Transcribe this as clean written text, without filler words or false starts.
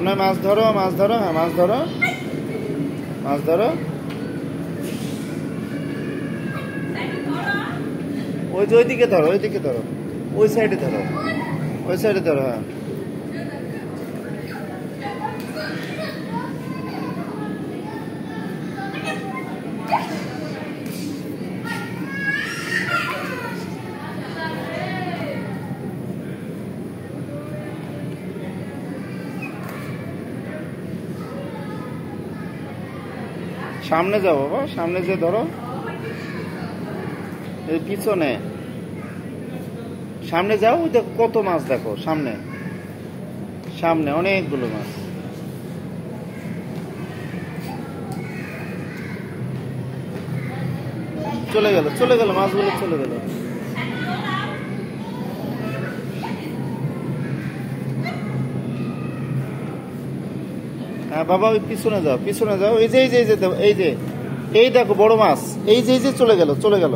অনেক মাছ ধরো, মাছ ধরো, হ্যাঁ মাছ ধরো, মাছ ধরো। ওই যে ওইদিকে ধরো, ওইদিকে ধরো, ওই সাইডে ধরো, ওই সাইডে ধরো, হ্যাঁ। সামনে যাও বাবা, সামনে যে ধরো, এই পিছনে সামনে যাও, দেখো কত মাছ, দেখো সামনে, সামনে অনেকগুলো মাছ। চলে গেল, চলে গেল, মাছগুলো চলে গেল। হ্যাঁ বাবা, ওই পিছনে যাও, পিছনে যাও, এই যে এই যে এই যে এই যে এই দেখো বড় মাছ, এই যে চলে গেল, চলে গেল।